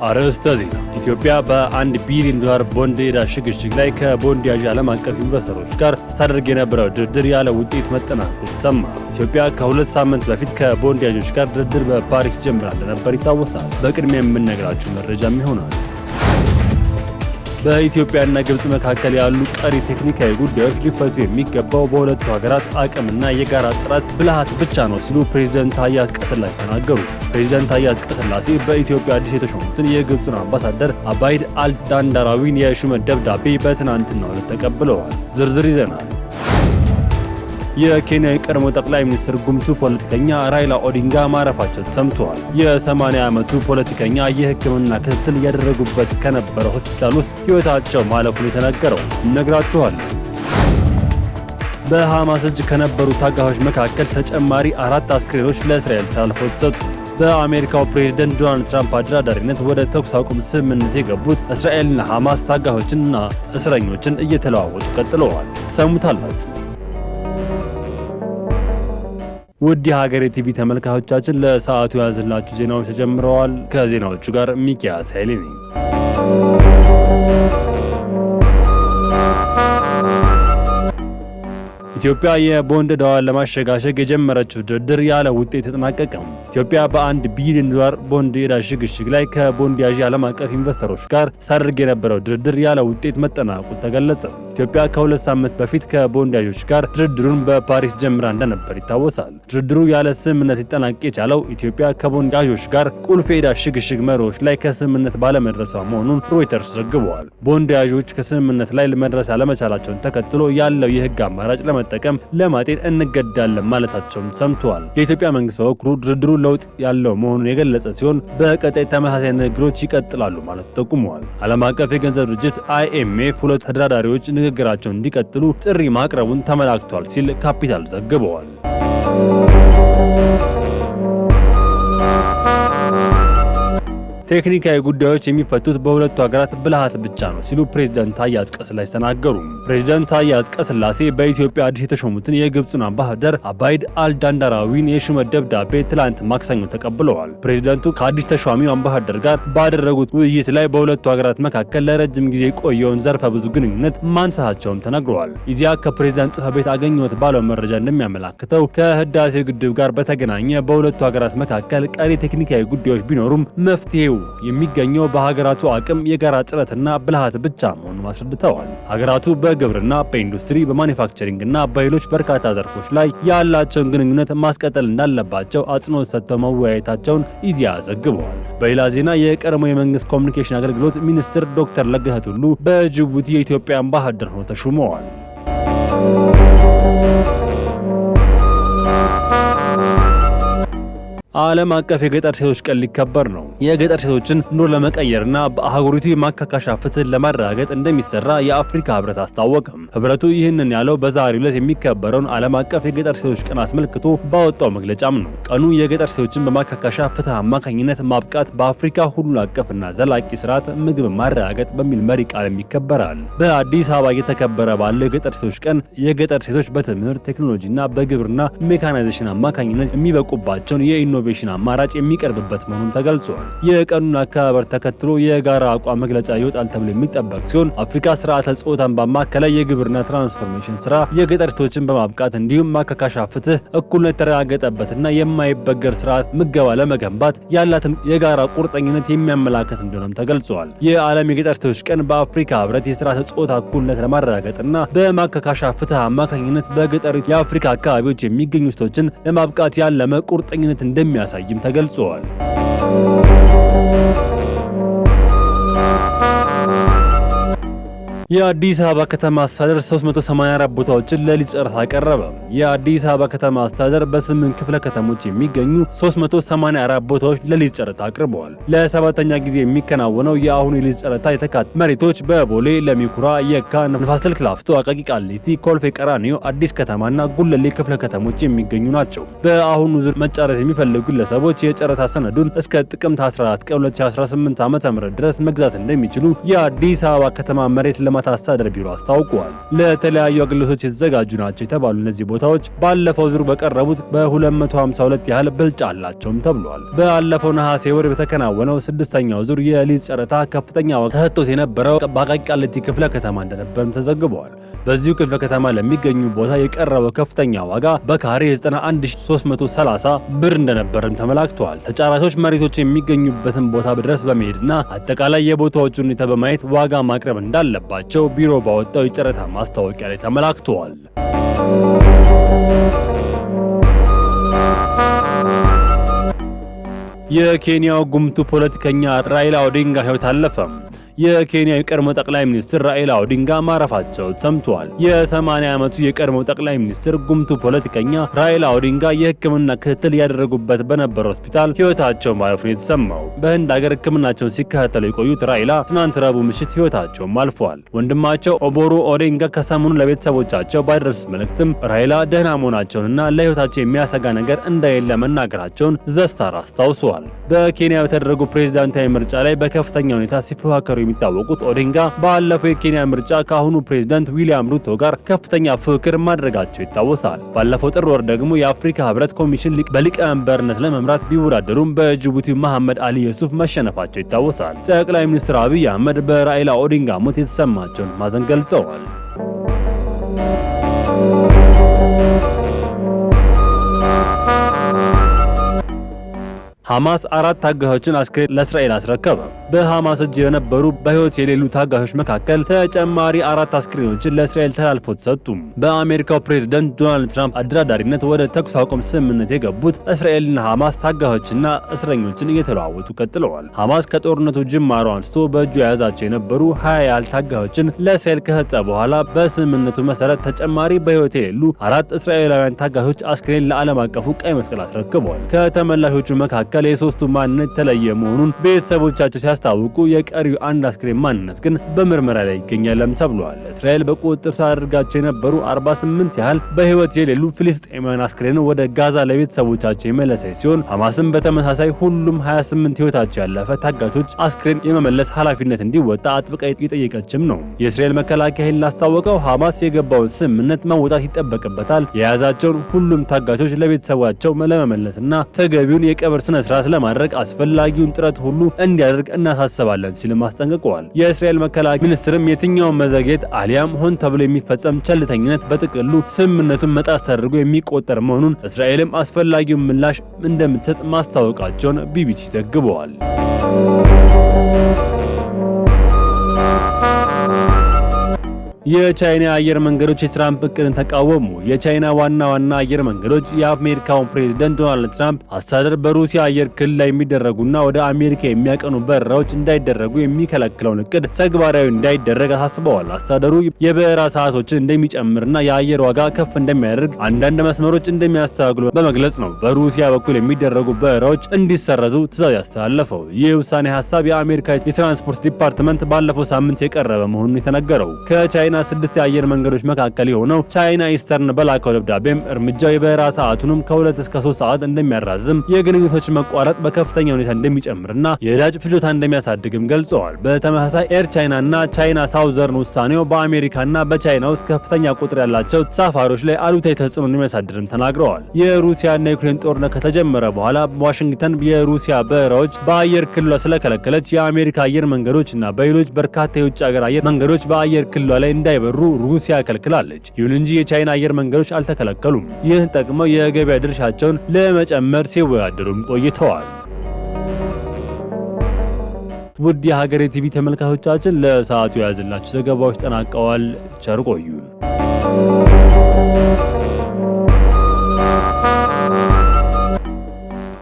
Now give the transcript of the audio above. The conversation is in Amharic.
አርዕስተ ዜና። ኢትዮጵያ በ1 ቢሊዮን ዶላር ቦንድ ዕዳ ሽግሽግ ላይ ከቦንድ ያዥ ዓለም አቀፍ ኢንቨስተሮች ጋር ስታደርግ የነበረው ድርድር ያለ ውጤት መጠናቀቁ ተሰማ። ኢትዮጵያ ከ2 ሳምንት በፊት ከቦንድ ያዦች ጋር ድርድር በፓሪስ ጀምራ እንደነበር ይታወሳል። በቅድሚያ የምንነግራችሁ መረጃም ይሆናል። በኢትዮጵያና ግብጽ መካከል ያሉ ቀሪ ቴክኒካዊ ጉዳዮች ሊፈቱ የሚገባው በሁለቱ ሀገራት አቅምና የጋራ ጥረት ብልሃት ብቻ ነው ሲሉ ፕሬዝዳንት ታዬ አጽቀሥላሴ ተናገሩ። ፕሬዝዳንት ታዬ አጽቀሥላሴ በኢትዮጵያ አዲስ የተሾሙትን የግብጽን አምባሳደር አባይድ አልዳንዳራዊን የሹመት ደብዳቤ በትናንትናው ዕለት ተቀብለዋል። ዝርዝር ይዘናል። የኬንያ የቀድሞ ጠቅላይ ሚኒስትር ጉምቱ ፖለቲከኛ ራይላ ኦዲንጋ ማረፋቸው ተሰምተዋል። የ80 ዓመቱ ፖለቲከኛ የሕክምና ክትትል እያደረጉበት ከነበረው ሆስፒታል ውስጥ ሕይወታቸው ማለፉን የተነገረው እነግራችኋለን። በሐማስ እጅ ከነበሩ ታጋቾች መካከል ተጨማሪ 4 አስክሬኖች ለእስራኤል ተላልፈው ተሰጡ። በአሜሪካው ፕሬዝዳንት ዶናልድ ትራምፕ አደራዳሪነት ወደ ተኩስ አቁም ስምምነት የገቡት እስራኤልና ሐማስ ታጋቾችንና እስረኞችን እየተለዋወጡ ቀጥለዋል። ሰሙታላችሁ። ውድ የሀገሬ ቲቪ ተመልካቾቻችን ለሰዓቱ ያዝላችሁ ዜናዎች ተጀምረዋል። ከዜናዎቹ ጋር ሚኪያስ ኃይሌ ነኝ። ኢትዮጵያ የቦንድ ዕዳዋን ለማሸጋሸግ የጀመረችው ድርድር ያለ ውጤት ተጠናቀቀ። ኢትዮጵያ በ1 ቢሊዮን ዶላር ቦንድ ዕዳ ሽግሽግ ላይ ከቦንድ ያዥ ዓለም አቀፍ ኢንቨስተሮች ጋር ሳደርግ የነበረው ድርድር ያለ ውጤት መጠናቀቁ ተገለጸ። ኢትዮጵያ ከ2 ሳምንት በፊት ከቦንድ ያዦች ጋር ድርድሩን በፓሪስ ጀምራ እንደነበር ይታወሳል። ድርድሩ ያለ ስምምነት ሊጠናቀቅ የቻለው ኢትዮጵያ ከቦንድ ያዦች ጋር ቁልፍ የዕዳ ሽግሽግ መርሆች ላይ ከስምምነት ባለመድረሷ መሆኑን ሮይተርስ ዘግቧል። ቦንድ ያዦች ከስምምነት ላይ መድረስ አለመቻላቸውን ተከትሎ ያለው የህግ አማራጭ ለመጠቀም ለማጤን እንገዳለን ማለታቸውን ሰምተዋል። የኢትዮጵያ መንግስት በበኩሉ ድርድሩ ለውጥ ያለው መሆኑን የገለጸ ሲሆን በቀጣይ ተመሳሳይ ንግግሮች ይቀጥላሉ ማለት ጠቁመዋል። ዓለም አቀፍ የገንዘብ ድርጅት IMF ሁለቱ ተደራዳሪዎች ንግግራቸውን እንዲቀጥሉ ጥሪ ማቅረቡን ተመላክቷል ሲል ካፒታል ዘግበዋል። ቴክኒካዊ ጉዳዮች የሚፈቱት በሁለቱ ሀገራት ብልሃት ብቻ ነው ሲሉ ፕሬዝዳንት ታዬ አጽቀሥላሴ ተናገሩ። ፕሬዝዳንት ታዬ አጽቀሥላሴ በኢትዮጵያ አዲስ የተሾሙትን የግብጽን አምባሳደር አባይድ አልዳንዳራዊን የሹመት ደብዳቤ ትላንት ማክሰኞ ተቀብለዋል። ፕሬዝዳንቱ ከአዲስ ተሿሚው አምባሳደር ጋር ባደረጉት ውይይት ላይ በሁለቱ ሀገራት መካከል ለረጅም ጊዜ የቆየውን ዘርፈ ብዙ ግንኙነት ማንሳታቸውም ተነግረዋል። ኢዜአ ከፕሬዝዳንት ጽሕፈት ቤት አገኘሁት ባለው መረጃ እንደሚያመላክተው ከህዳሴው ግድብ ጋር በተገናኘ በሁለቱ ሀገራት መካከል ቀሪ ቴክኒካዊ ጉዳዮች ቢኖሩም መፍትሄው የሚገኘው በሀገራቱ አቅም የጋራ ጥረትና ብልሃት ብቻ መሆኑን አስረድተዋል። ሀገራቱ በግብርና፣ በኢንዱስትሪ፣ በማኒፋክቸሪንግ እና በሌሎች በርካታ ዘርፎች ላይ ያላቸውን ግንኙነት ማስቀጠል እንዳለባቸው አጽንኦት ሰጥተው መወያየታቸውን ኢዜአ ዘግበዋል። በሌላ ዜና የቀድሞ የመንግስት ኮሚኒኬሽን አገልግሎት ሚኒስትር ዶክተር ለገሰ ቱሉ በጅቡቲ የኢትዮጵያ አምባሳደር ሆነው ተሹመዋል። ዓለም አቀፍ የገጠር ሴቶች ቀን ሊከበር ነው። የገጠር ሴቶችን ኑሮ ለመቀየርና በአህጉሪቱ የማካካሻ ፍትህ ለማረጋገጥ እንደሚሰራ የአፍሪካ ህብረት አስታወቀም። ህብረቱ ይህንን ያለው በዛሬው ዕለት የሚከበረውን ዓለም አቀፍ የገጠር ሴቶች ቀን አስመልክቶ ባወጣው መግለጫም ነው። ቀኑ የገጠር ሴቶችን በማካካሻ ፍትህ አማካኝነት ማብቃት በአፍሪካ ሁሉን አቀፍና ዘላቂ ስርዓት ምግብ ማረጋገጥ በሚል መሪ ቃልም ይከበራል። በአዲስ አበባ እየተከበረ ባለው የገጠር ሴቶች ቀን የገጠር ሴቶች በትምህርት ቴክኖሎጂና በግብርና ሜካናይዜሽን አማካኝነት የሚበቁባቸውን የኢኖቬሽን አማራጭ የሚቀርብበት መሆኑን ተገልጿል። የቀኑን አከባበር ተከትሎ የጋራ አቋም መግለጫ ይወጣል ተብሎ የሚጠበቅ ሲሆን አፍሪካ ስርዓተ ጾታን ባማከለ የግብርና ትራንስፎርሜሽን ስራ የገጠር ሴቶችን በማብቃት እንዲሁም ማካካሻ ፍትህ፣ እኩልነት የተረጋገጠበትና የማይበገር ስርዓት ምገባ ለመገንባት ያላትን የጋራ ቁርጠኝነት የሚያመላክት እንደሆነም ተገልጿል። የዓለም የገጠር ሴቶች ቀን በአፍሪካ ህብረት የስርዓተ ጾታ እኩልነት ለማረጋገጥና በማካካሻ ፍትህ አማካኝነት በገጠሪቱ የአፍሪካ አካባቢዎች የሚገኙ ሴቶችን ለማብቃት ያለመ ቁርጠኝነት እንደሚያሳይም ተገልጿል። የአዲስ አበባ ከተማ አስተዳደር 384 ቦታዎችን ለሊዝ ጨረታ አቀረበ። የአዲስ አበባ ከተማ አስተዳደር በ8 ክፍለ ከተሞች የሚገኙ 384 ቦታዎች ለሊዝ ጨረታ አቅርበዋል። ለ7ኛ ጊዜ የሚከናወነው የአሁኑ የሊዝ ጨረታ የተካተቱ መሬቶች በቦሌ፣ ለሚኩራ፣ የካ፣ ንፋስ ስልክ ላፍቶ፣ አቃቂ ቃሊቲ፣ ኮልፌ ቀራኒዮ፣ አዲስ ከተማና ጉለሌ ክፍለ ከተሞች የሚገኙ ናቸው። በአሁኑ ዙር መጫረት የሚፈልጉ ግለሰቦች የጨረታ ሰነዱን እስከ ጥቅምት 14 ቀን 2018 ዓ.ም ድረስ መግዛት እንደሚችሉ የአዲስ አበባ ከተማ መሬት ልማት አስተዳደር ቢሮ አስታውቋል። ለተለያዩ አገልግሎቶች የተዘጋጁ ናቸው የተባሉ እነዚህ ቦታዎች ባለፈው ዙር በቀረቡት በ252 ያህል ብልጫ አላቸውም ተብሏል። ባለፈው ነሐሴ ወር በተከናወነው ስድስተኛው ዙር የሊዝ ጨረታ ከፍተኛ ዋጋ ተሰጥቶት የነበረው በአቃቂ ቃሊቲ ክፍለ ከተማ እንደነበርም ተዘግቧል። በዚሁ ክፍለ ከተማ ለሚገኙ ቦታ የቀረበው ከፍተኛ ዋጋ በካሬ 91330 ብር እንደነበርም ተመላክቷል። ተጫራቾች መሬቶች የሚገኙበትን ቦታ ድረስ በመሄድና አጠቃላይ የቦታዎቹን ሁኔታ በማየት ዋጋ ማቅረብ እንዳለባቸው ቢሮ ባወጣው የጨረታ ማስታወቂያ ላይ ተመላክቷል። የኬንያው ጉምቱ ፖለቲከኛ ራይላ ኦዲንጋ ሕይወት አለፈ። የኬንያ የቀድሞ ጠቅላይ ሚኒስትር ራይላ ኦዲንጋ ማረፋቸው ሰምቷል። የ80 ዓመቱ የቀድሞ ጠቅላይ ሚኒስትር ጉምቱ ፖለቲከኛ ራይላ ኦዲንጋ የሕክምና ክትትል ያደረጉበት በነበረ ሆስፒታል ሕይወታቸው ማለፉን የተሰማው። በህንድ ሀገር ሕክምናቸውን ሲከታተሉ የቆዩት ራይላ ትናንት ረቡዕ ምሽት ሕይወታቸውም አልፏል። ወንድማቸው ኦቦሩ ኦዲንጋ ከሰሞኑ ለቤተሰቦቻቸው ባደረሱት መልእክትም ራይላ ደህና መሆናቸውንና ለሕይወታቸው የሚያሰጋ ነገር እንደሌለ መናገራቸውን ዘስታር አስታውሰዋል። በኬንያ በተደረጉ ፕሬዝዳንታዊ ምርጫ ላይ በከፍተኛ ሁኔታ ሲፎካከሩ የሚታወቁት ኦዲንጋ ባለፈው የኬንያ ምርጫ ከአሁኑ ፕሬዝዳንት ዊሊያም ሩቶ ጋር ከፍተኛ ፍክክር ማድረጋቸው ይታወሳል። ባለፈው ጥር ወር ደግሞ የአፍሪካ ህብረት ኮሚሽን በሊቀመንበርነት ለመምራት ቢወዳደሩም በጅቡቲ መሐመድ አሊ ዩሱፍ መሸነፋቸው ይታወሳል። ጠቅላይ ሚኒስትር አብይ አህመድ በራይላ ኦዲንጋ ሞት የተሰማቸውን ማዘን ገልጸዋል። ሐማስ 4 ታጋቾችን አስክሬን ለእስራኤል አስረከበ። በሐማስ እጅ የነበሩ በህይወት የሌሉ ታጋቾች መካከል ተጨማሪ 4 አስክሬኖችን ለእስራኤል ተላልፎ ተሰጡ። በአሜሪካው ፕሬዝዳንት ዶናልድ ትራምፕ አደራዳሪነት ወደ ተኩስ አቁም ስምምነት የገቡት እስራኤልና ሐማስ ታጋቾችና እስረኞችን እየተለዋወጡ ቀጥለዋል። ሐማስ ከጦርነቱ ጅማሮ አንስቶ በእጁ የያዛቸው የነበሩ 20 ያህል ታጋቾችን ለእስራኤል ከሰጠ በኋላ በስምምነቱ መሰረት ተጨማሪ በህይወት የሌሉ 4 እስራኤላውያን ታጋቾች አስክሬን ለዓለም አቀፉ ቀይ መስቀል አስረክበዋል። ከተመላሾቹ መካከል የሶስቱ ማንነት የተለየ መሆኑን ቤተሰቦቻቸው ሲያስታውቁ የቀሪው አንድ አስክሬን ማንነት ግን በምርመራ ላይ ይገኛልም ተብሏል። እስራኤል በቁጥጥር ስር አድርጋቸው የነበሩ 48 ያህል በህይወት የሌሉ ፍልስጤማውያን አስክሬን ወደ ጋዛ ለቤተሰቦቻቸው የመለሰች ሲሆን ሐማስም በተመሳሳይ ሁሉም 28 ህይወታቸው ያለፈ ታጋቾች አስክሬን የመመለስ ኃላፊነት እንዲወጣ አጥብቃ እየጠየቀችም ነው። የእስራኤል መከላከያ ኃይል ላስታወቀው ሐማስ የገባውን ስምምነት መወጣት ይጠበቅበታል፣ የያዛቸውን ሁሉም ታጋቾች ለቤተሰባቸው ለመመለስና ተገቢውን የቀብር ስነ ስርዓት ለማድረግ አስፈላጊውን ጥረት ሁሉ እንዲያደርግ እናሳስባለን ሲልም አስጠንቅቀዋል። የእስራኤል መከላከያ ሚኒስትርም የትኛውን መዘግየት አሊያም ሆን ተብሎ የሚፈጸም ቸልተኝነት በጥቅሉ ስምምነቱን መጣስ ተደርጎ የሚቆጠር መሆኑን እስራኤልም አስፈላጊውን ምላሽ እንደምትሰጥ ማስታወቃቸውን ቢቢሲ ዘግበዋል። የቻይና አየር መንገዶች የትራምፕ እቅድን ተቃወሙ። የቻይና ዋና አየር መንገዶች የአሜሪካውን ፕሬዝዳንት ዶናልድ ትራምፕ አስተዳደር በሩሲያ አየር ክልል ላይ የሚደረጉና ወደ አሜሪካ የሚያቀኑ በረራዎች እንዳይደረጉ የሚከለክለውን እቅድ ተግባራዊ እንዳይደረግ አሳስበዋል። አስተዳደሩ የበረራ ሰዓቶችን እንደሚጨምርና የአየር ዋጋ ከፍ እንደሚያደርግ አንዳንድ መስመሮች እንደሚያስተካክሉ በመግለጽ ነው በሩሲያ በኩል የሚደረጉ በረራዎች እንዲሰረዙ ትዕዛዝ ያስተላለፈው። ይህ ውሳኔ ሀሳብ የአሜሪካ የትራንስፖርት ዲፓርትመንት ባለፈው ሳምንት የቀረበ መሆኑን የተነገረው ከቻይና 6 የአየር መንገዶች መካከል የሆነው ቻይና ኢስተርን በላከው ደብዳቤም እርምጃው የበረራ ሰዓቱንም ከ2 እስከ 3 ሰዓት እንደሚያራዝም፣ የግንኙነቶች መቋረጥ በከፍተኛ ሁኔታ እንደሚጨምርና የነዳጅ ፍጆታ እንደሚያሳድግም ገልጸዋል። በተመሳሳይ ኤር ቻይናና ቻይና ሳውዘርን ውሳኔው በአሜሪካና በቻይና ውስጥ ከፍተኛ ቁጥር ያላቸው ተሳፋሪዎች ላይ አሉታዊ ተጽዕኖ እንደሚያሳድርም ተናግረዋል። የሩሲያና የዩክሬን ጦርነት ከተጀመረ በኋላ ዋሽንግተን የሩሲያ በረራዎች በአየር ክልሏ ስለከለከለች የአሜሪካ አየር መንገዶችና በሌሎች በርካታ የውጭ ሀገር አየር መንገዶች በአየር ክልሏ ላይ እንዳይበሩ ሩሲያ ከልክላለች። ይሁን እንጂ የቻይና አየር መንገዶች አልተከለከሉም። ይህን ጠቅመው የገበያ ድርሻቸውን ለመጨመር ሲወዳደሩም ቆይተዋል። ውድ የሀገሬ ቲቪ ተመልካቾቻችን ለሰዓቱ የያዝላችሁ ዘገባዎች ተጠናቀዋል። ቸር ቆዩን።